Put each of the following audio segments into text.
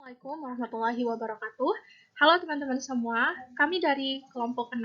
Assalamualaikum warahmatullahi wabarakatuh. Halo teman-teman semua, kami dari kelompok 6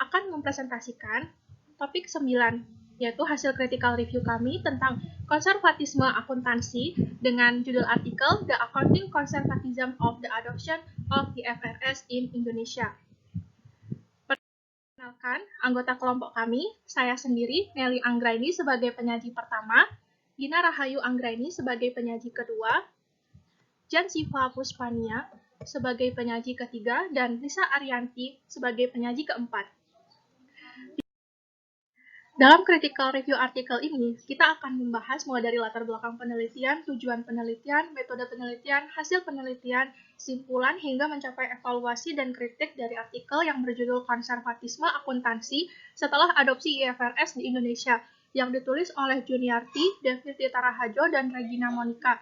akan mempresentasikan topik 9, yaitu hasil critical review kami tentang konservatisme akuntansi dengan judul artikel The Accounting Conservatism of the Adoption of IFRS in Indonesia. Perkenalkan, anggota kelompok kami, saya sendiri, Nelly Anggraini sebagai penyaji pertama, Gina Rahayu Anggraini sebagai penyaji kedua, Jan Siva Puspania sebagai penyaji ketiga, dan Lisa Arianti sebagai penyaji keempat. Dalam critical review artikel ini, kita akan membahas mulai dari latar belakang penelitian, tujuan penelitian, metode penelitian, hasil penelitian, simpulan, hingga mencapai evaluasi dan kritik dari artikel yang berjudul Konservatisme Akuntansi setelah Adopsi IFRS di Indonesia, yang ditulis oleh Juniarti, David Tarahajo, dan Regina Monica.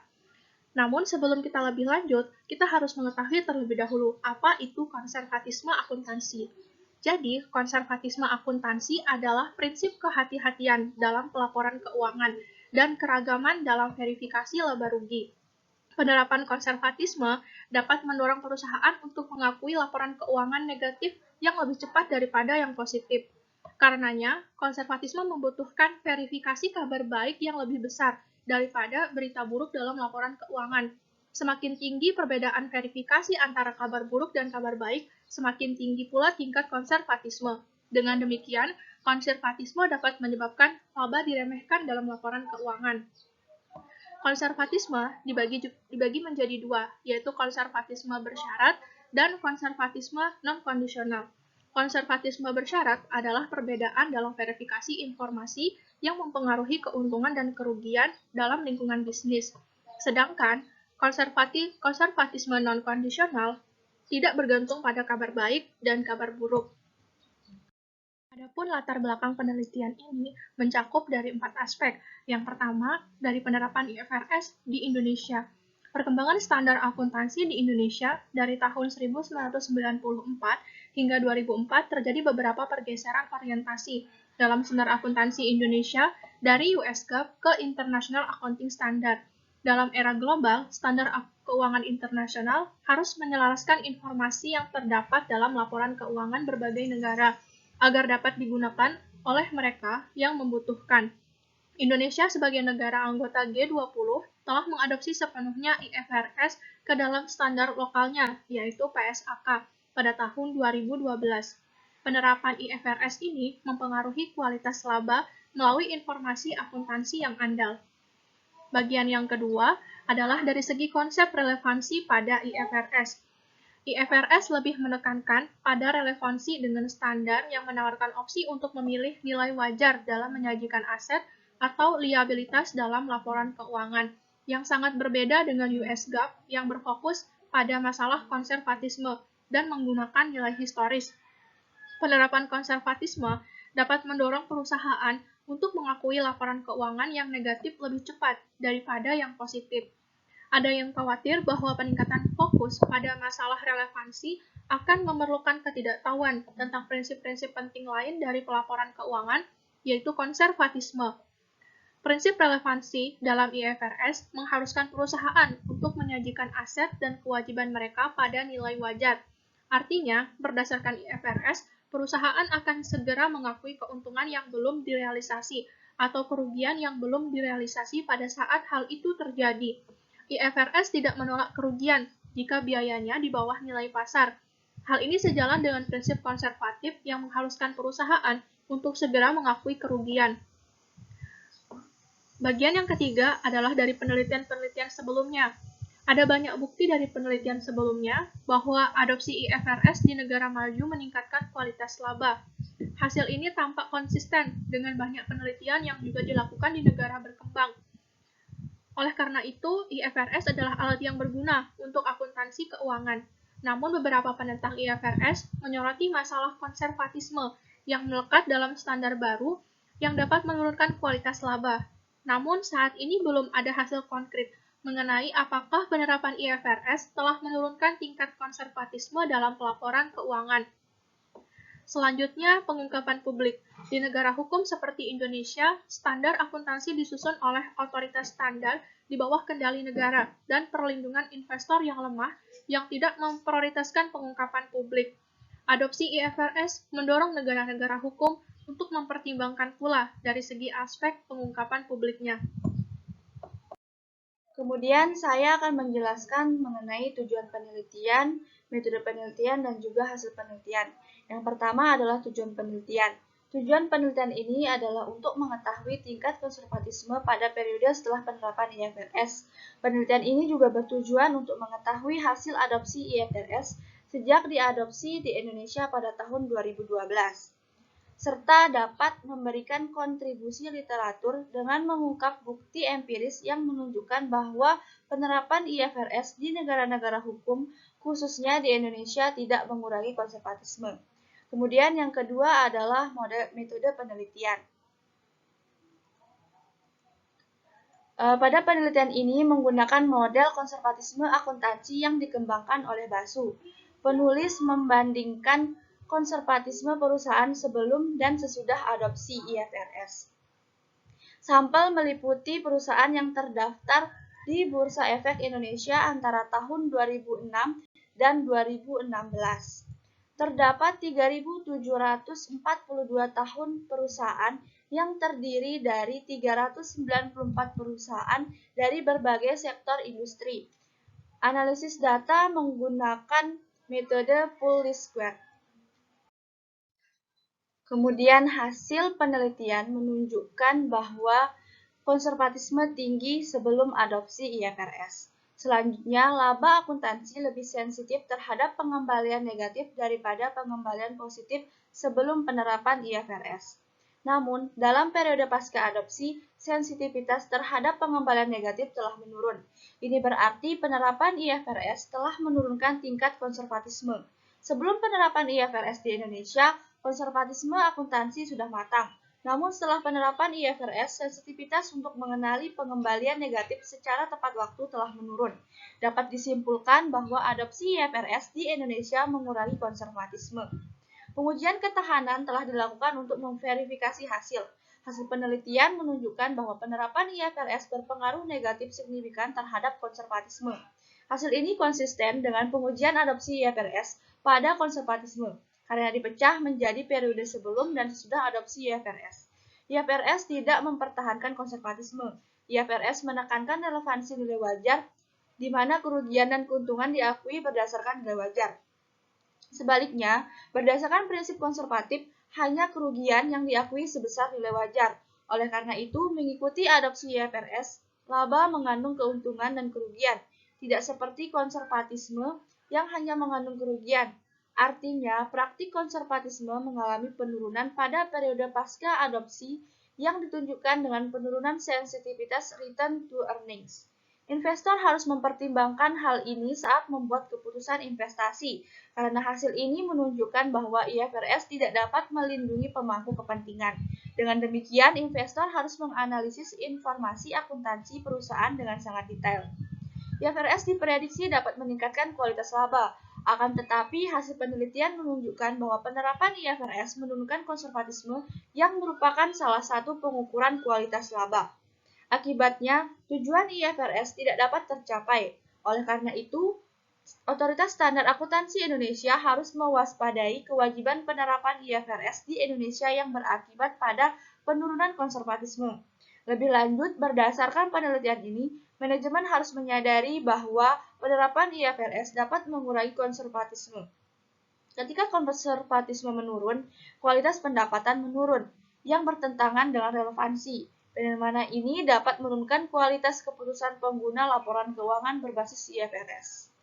Namun, sebelum kita lebih lanjut, kita harus mengetahui terlebih dahulu apa itu konservatisme akuntansi. Jadi, konservatisme akuntansi adalah prinsip kehati-hatian dalam pelaporan keuangan dan keragaman dalam verifikasi laba rugi. Penerapan konservatisme dapat mendorong perusahaan untuk mengakui laporan keuangan negatif yang lebih cepat daripada yang positif. Karenanya, konservatisme membutuhkan verifikasi kabar baik yang lebih besar daripada berita buruk dalam laporan keuangan. Semakin tinggi perbedaan verifikasi antara kabar buruk dan kabar baik, semakin tinggi pula tingkat konservatisme. Dengan demikian, konservatisme dapat menyebabkan laba diremehkan dalam laporan keuangan. Konservatisme dibagi menjadi dua, yaitu konservatisme bersyarat dan konservatisme non-kondisional. Konservatisme bersyarat adalah perbedaan dalam verifikasi informasi yang mempengaruhi keuntungan dan kerugian dalam lingkungan bisnis. Sedangkan konservatisme non-kondisional tidak bergantung pada kabar baik dan kabar buruk. Adapun latar belakang penelitian ini mencakup dari 4 aspek. Yang pertama, dari penerapan IFRS di Indonesia. Perkembangan standar akuntansi di Indonesia dari tahun 1994 hingga 2004 terjadi beberapa pergeseran orientasi dalam standar akuntansi Indonesia dari US GAAP ke International Accounting Standard. Dalam era global, standar keuangan internasional harus menyelaraskan informasi yang terdapat dalam laporan keuangan berbagai negara agar dapat digunakan oleh mereka yang membutuhkan. Indonesia sebagai negara anggota G20 telah mengadopsi sepenuhnya IFRS ke dalam standar lokalnya, yaitu PSAK, pada tahun 2012. Penerapan IFRS ini mempengaruhi kualitas laba melalui informasi akuntansi yang andal. Bagian yang kedua adalah dari segi konsep relevansi pada IFRS. IFRS lebih menekankan pada relevansi dengan standar yang menawarkan opsi untuk memilih nilai wajar dalam menyajikan aset atau liabilitas dalam laporan keuangan, yang sangat berbeda dengan US GAAP yang berfokus pada masalah konservatisme dan menggunakan nilai historis. Penerapan konservatisme dapat mendorong perusahaan untuk mengakui laporan keuangan yang negatif lebih cepat daripada yang positif. Ada yang khawatir bahwa peningkatan fokus pada masalah relevansi akan memerlukan ketidaktahuan tentang prinsip-prinsip penting lain dari pelaporan keuangan, yaitu konservatisme. Prinsip relevansi dalam IFRS mengharuskan perusahaan untuk menyajikan aset dan kewajiban mereka pada nilai wajar. Artinya, berdasarkan IFRS, perusahaan akan segera mengakui keuntungan yang belum direalisasi atau kerugian yang belum direalisasi pada saat hal itu terjadi. IFRS tidak menolak kerugian jika biayanya di bawah nilai pasar. Hal ini sejalan dengan prinsip konservatif yang mengharuskan perusahaan untuk segera mengakui kerugian. Bagian yang ketiga adalah dari penelitian-penelitian sebelumnya. Ada banyak bukti dari penelitian sebelumnya bahwa adopsi IFRS di negara maju meningkatkan kualitas laba. Hasil ini tampak konsisten dengan banyak penelitian yang juga dilakukan di negara berkembang. Oleh karena itu, IFRS adalah alat yang berguna untuk akuntansi keuangan. Namun beberapa penentang IFRS menyoroti masalah konservatisme yang melekat dalam standar baru yang dapat menurunkan kualitas laba. Namun saat ini belum ada hasil konkret mengenai apakah penerapan IFRS telah menurunkan tingkat konservatisme dalam pelaporan keuangan. Selanjutnya, pengungkapan publik. Di negara hukum seperti Indonesia, standar akuntansi disusun oleh otoritas standar di bawah kendali negara dan perlindungan investor yang lemah yang tidak memprioritaskan pengungkapan publik. Adopsi IFRS mendorong negara-negara hukum untuk mempertimbangkan pula dari segi aspek pengungkapan publiknya. Kemudian saya akan menjelaskan mengenai tujuan penelitian, metode penelitian, dan juga hasil penelitian. Yang pertama adalah tujuan penelitian. Tujuan penelitian ini adalah untuk mengetahui tingkat konservatisme pada periode setelah penerapan IFRS. Penelitian ini juga bertujuan untuk mengetahui hasil adopsi IFRS sejak diadopsi di Indonesia pada tahun 2012. Serta dapat memberikan kontribusi literatur dengan mengungkap bukti empiris yang menunjukkan bahwa penerapan IFRS di negara-negara hukum, khususnya di Indonesia, tidak mengurangi konservatisme. Kemudian yang kedua adalah metode penelitian. Pada penelitian ini menggunakan model konservatisme akuntansi yang dikembangkan oleh Basu. Penulis membandingkan konservatisme perusahaan sebelum dan sesudah adopsi IFRS. Sampel meliputi perusahaan yang terdaftar di Bursa Efek Indonesia antara tahun 2006 dan 2016. Terdapat 3.742 tahun perusahaan yang terdiri dari 394 perusahaan dari berbagai sektor industri. Analisis data menggunakan metode full least square. Kemudian hasil penelitian menunjukkan bahwa konservatisme tinggi sebelum adopsi IFRS. Selanjutnya, laba akuntansi lebih sensitif terhadap pengembalian negatif daripada pengembalian positif sebelum penerapan IFRS. Namun, dalam periode pasca adopsi, sensitivitas terhadap pengembalian negatif telah menurun. Ini berarti penerapan IFRS telah menurunkan tingkat konservatisme. Sebelum penerapan IFRS di Indonesia, konservatisme akuntansi sudah matang. Namun setelah penerapan IFRS, sensitivitas untuk mengenali pengembalian negatif secara tepat waktu telah menurun. Dapat disimpulkan bahwa adopsi IFRS di Indonesia mengurangi konservatisme. Pengujian ketahanan telah dilakukan untuk memverifikasi hasil. Hasil penelitian menunjukkan bahwa penerapan IFRS berpengaruh negatif signifikan terhadap konservatisme. Hasil ini konsisten dengan pengujian adopsi IFRS pada konservatisme, karena dipecah menjadi periode sebelum dan sesudah adopsi IFRS. IFRS tidak mempertahankan konservatisme. IFRS menekankan relevansi nilai wajar, di mana kerugian dan keuntungan diakui berdasarkan nilai wajar. Sebaliknya, berdasarkan prinsip konservatif, hanya kerugian yang diakui sebesar nilai wajar. Oleh karena itu, mengikuti adopsi IFRS, laba mengandung keuntungan dan kerugian, tidak seperti konservatisme yang hanya mengandung kerugian. Artinya, praktik konservatisme mengalami penurunan pada periode pasca adopsi yang ditunjukkan dengan penurunan sensitivitas return to earnings. Investor harus mempertimbangkan hal ini saat membuat keputusan investasi, karena hasil ini menunjukkan bahwa IFRS tidak dapat melindungi pemangku kepentingan. Dengan demikian, investor harus menganalisis informasi akuntansi perusahaan dengan sangat detail. IFRS diprediksi dapat meningkatkan kualitas laba, akan tetapi hasil penelitian menunjukkan bahwa penerapan IFRS menurunkan konservatisme yang merupakan salah satu pengukuran kualitas laba. Akibatnya, tujuan IFRS tidak dapat tercapai. Oleh karena itu, Otoritas Standar Akuntansi Indonesia harus mewaspadai kewajiban penerapan IFRS di Indonesia yang berakibat pada penurunan konservatisme. Lebih lanjut, berdasarkan penelitian ini, manajemen harus menyadari bahwa penerapan IFRS dapat mengurangi konservatisme. Ketika konservatisme menurun, kualitas pendapatan menurun, yang bertentangan dengan relevansi. Fenomena ini dapat menurunkan kualitas keputusan pengguna laporan keuangan berbasis IFRS.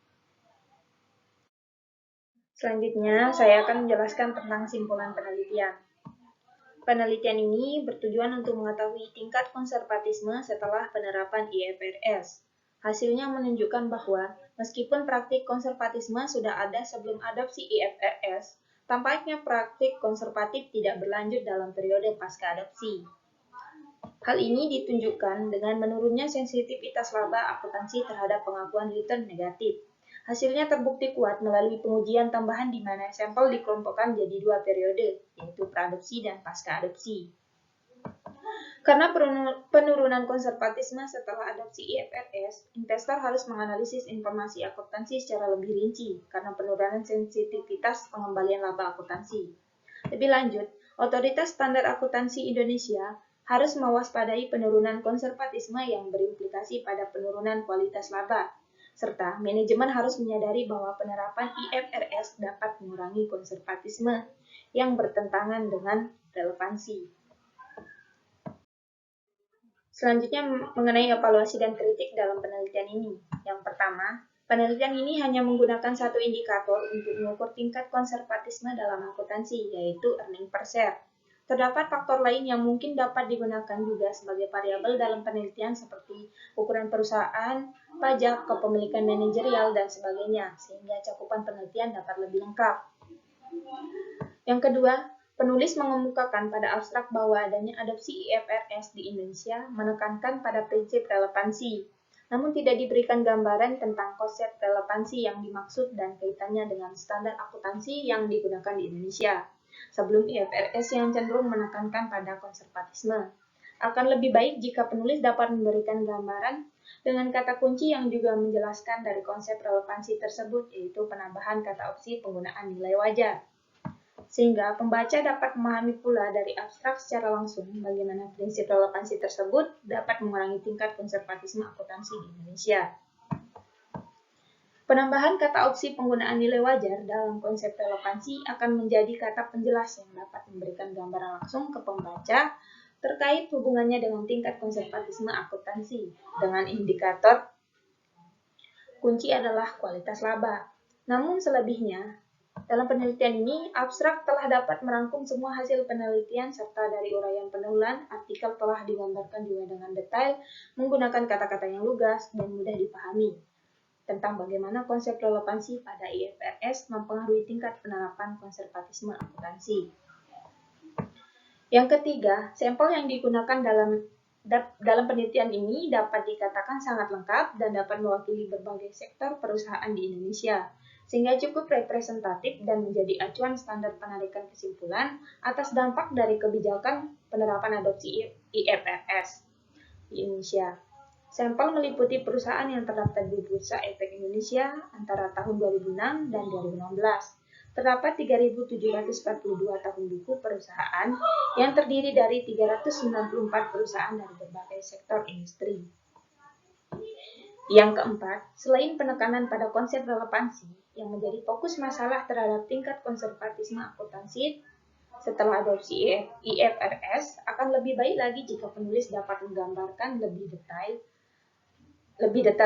Selanjutnya, saya akan menjelaskan tentang simpulan penelitian. Penelitian ini bertujuan untuk mengetahui tingkat konservatisme setelah penerapan IFRS. Hasilnya menunjukkan bahwa, meskipun praktik konservatisme sudah ada sebelum adopsi IFRS, tampaknya praktik konservatif tidak berlanjut dalam periode pasca adopsi. Hal ini ditunjukkan dengan menurunnya sensitivitas laba akuntansi terhadap pengakuan return negatif. Hasilnya terbukti kuat melalui pengujian tambahan di mana sampel dikelompokkan jadi 2 periode, yaitu praadopsi dan pasca adopsi. Karena penurunan konservatisme setelah adopsi IFRS, investor harus menganalisis informasi akuntansi secara lebih rinci karena penurunan sensitivitas pengembalian laba akuntansi. Lebih lanjut, Otoritas Standar Akuntansi Indonesia harus mewaspadai penurunan konservatisme yang berimplikasi pada penurunan kualitas laba, serta manajemen harus menyadari bahwa penerapan IFRS dapat mengurangi konservatisme yang bertentangan dengan relevansi. Selanjutnya mengenai evaluasi dan kritik dalam penelitian ini. Yang pertama, penelitian ini hanya menggunakan satu indikator untuk mengukur tingkat konservatisme dalam akuntansi, yaitu earning per share. Terdapat faktor lain yang mungkin dapat digunakan juga sebagai variabel dalam penelitian seperti ukuran perusahaan, pajak, kepemilikan manajerial, dan sebagainya, sehingga cakupan penelitian dapat lebih lengkap. Yang kedua, penulis mengemukakan pada abstrak bahwa adanya adopsi IFRS di Indonesia menekankan pada prinsip relevansi, namun tidak diberikan gambaran tentang konsep relevansi yang dimaksud dan kaitannya dengan standar akuntansi yang digunakan di Indonesia. Sebelum IFRS yang cenderung menekankan pada konservatisme. Akan lebih baik jika penulis dapat memberikan gambaran dengan kata kunci yang juga menjelaskan dari konsep relevansi tersebut, yaitu penambahan kata opsi penggunaan nilai wajar. Sehingga pembaca dapat memahami pula dari abstrak secara langsung bagaimana prinsip relevansi tersebut dapat mengurangi tingkat konservatisme akuntansi di Indonesia. Penambahan kata opsi penggunaan nilai wajar dalam konsep relevansi akan menjadi kata penjelas yang dapat memberikan gambaran langsung ke pembaca terkait hubungannya dengan tingkat konservatisme akuntansi. Dengan indikator kunci adalah kualitas laba. Namun selebihnya, dalam penelitian ini, abstrak telah dapat merangkum semua hasil penelitian serta dari uraian penulan, artikel telah digambarkan juga dengan detail menggunakan kata-kata yang lugas dan mudah dipahami tentang bagaimana konsep relevansi pada IFRS mempengaruhi tingkat penerapan konservatisme akuntansi. Yang ketiga, sampel yang digunakan dalam penelitian ini dapat dikatakan sangat lengkap dan dapat mewakili berbagai sektor perusahaan di Indonesia, sehingga cukup representatif dan menjadi acuan standar penarikan kesimpulan atas dampak dari kebijakan penerapan adopsi IFRS di Indonesia. Sampel meliputi perusahaan yang terdaftar di Bursa Efek Indonesia antara tahun 2006 dan 2016. Terdapat 3.742 tahun buku perusahaan yang terdiri dari 394 perusahaan dari berbagai sektor industri. Yang keempat, selain penekanan pada konsep relevansi yang menjadi fokus masalah terhadap tingkat konservatisme akuntansi setelah adopsi IFRS, akan lebih baik lagi jika penulis dapat menggambarkan lebih detail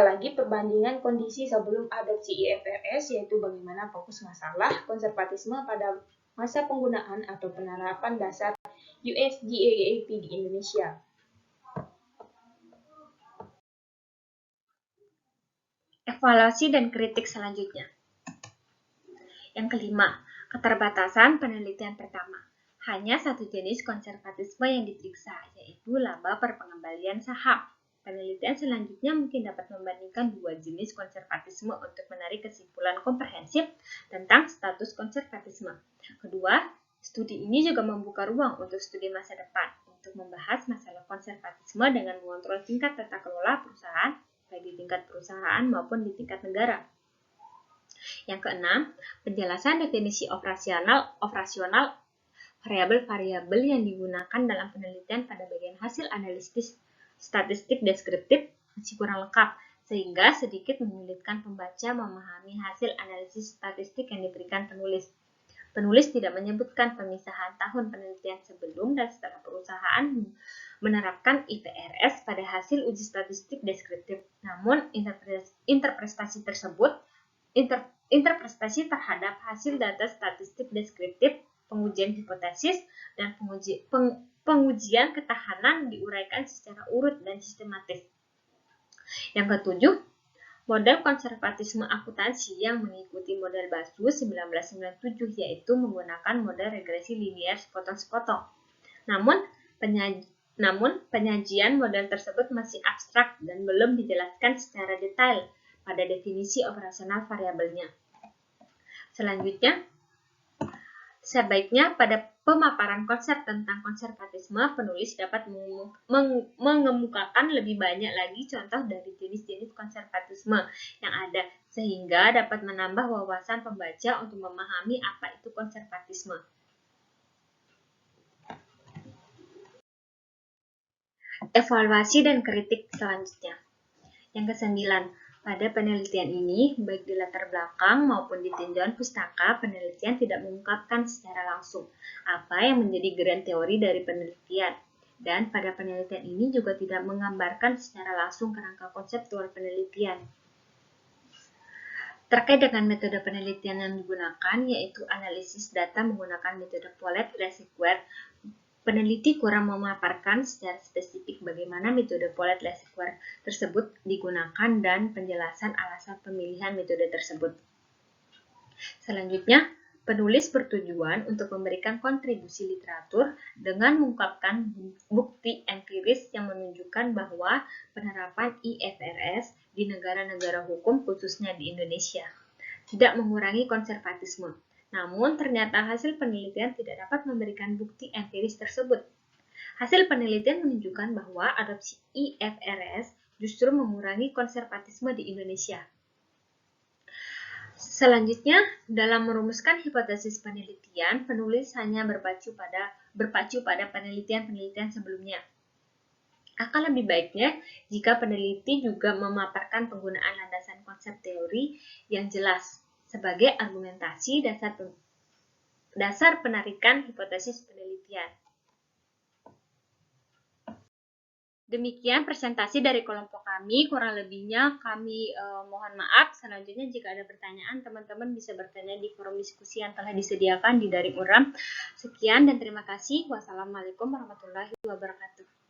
lagi perbandingan kondisi sebelum adopsi IFRS, yaitu bagaimana fokus masalah konservatisme pada masa penggunaan atau penerapan dasar US GAAP di Indonesia. Evaluasi dan kritik selanjutnya. Yang kelima, keterbatasan penelitian pertama. Hanya satu jenis konservatisme yang diperiksa, yaitu laba per pengembalian saham. Penelitian selanjutnya mungkin dapat membandingkan dua jenis konservatisme untuk menarik kesimpulan komprehensif tentang status konservatisme. Kedua, studi ini juga membuka ruang untuk studi masa depan untuk membahas masalah konservatisme dengan mengontrol tingkat tata kelola perusahaan, baik di tingkat perusahaan maupun di tingkat negara. Yang keenam, penjelasan definisi operasional variabel-variabel yang digunakan dalam penelitian pada bagian hasil analisis statistik deskriptif masih kurang lengkap, sehingga sedikit menyulitkan pembaca memahami hasil analisis statistik yang diberikan penulis. Penulis tidak menyebutkan pemisahan tahun penelitian sebelum dan setelah perusahaan menerapkan IFRS pada hasil uji statistik deskriptif. Namun, interpretasi terhadap hasil data statistik deskriptif, pengujian hipotesis, dan pengujian ketahanan diuraikan secara urut dan sistematis. Yang ketujuh, model konservatisme akuntansi yang mengikuti model BASU 1997, yaitu menggunakan model regresi linear sepotong-sepotong. Namun, penyajian model tersebut masih abstrak dan belum dijelaskan secara detail. pada definisi operasional variabelnya. Selanjutnya, sebaiknya pada pemaparan konsep tentang konservatisme, penulis dapat mengemukakan lebih banyak lagi contoh dari jenis-jenis konservatisme yang ada, sehingga dapat menambah wawasan pembaca untuk memahami apa itu konservatisme. Evaluasi dan kritik selanjutnya. Yang kesembilan, pada penelitian ini, baik di latar belakang maupun di tinjauan pustaka, penelitian tidak mengungkapkan secara langsung apa yang menjadi grand teori dari penelitian. Dan pada penelitian ini juga tidak menggambarkan secara langsung kerangka konseptual penelitian. Terkait dengan metode penelitian yang digunakan, yaitu analisis data menggunakan metode Paulet-Lesesquare, peneliti kurang memaparkan secara spesifik bagaimana metode Paulet-Lesesquare tersebut digunakan dan penjelasan alasan pemilihan metode tersebut. Selanjutnya, penulis bertujuan untuk memberikan kontribusi literatur dengan mengungkapkan bukti empiris yang menunjukkan bahwa penerapan IFRS di negara-negara hukum khususnya di Indonesia tidak mengurangi konservatisme. Namun, ternyata hasil penelitian tidak dapat memberikan bukti empiris tersebut. Hasil penelitian menunjukkan bahwa adopsi IFRS justru mengurangi konservatisme di Indonesia. Selanjutnya, dalam merumuskan hipotesis penelitian, penulis hanya berpacu pada penelitian-penelitian sebelumnya. Akan lebih baiknya jika peneliti juga memaparkan penggunaan landasan konsep teori yang jelas sebagai argumentasi dasar penarikan hipotesis penelitian. Demikian presentasi dari kelompok kami, kurang lebihnya kami mohon maaf. Selanjutnya jika ada pertanyaan, teman-teman bisa bertanya di forum diskusi yang telah disediakan di Daring Uram. Sekian dan terima kasih. Wassalamualaikum warahmatullahi wabarakatuh.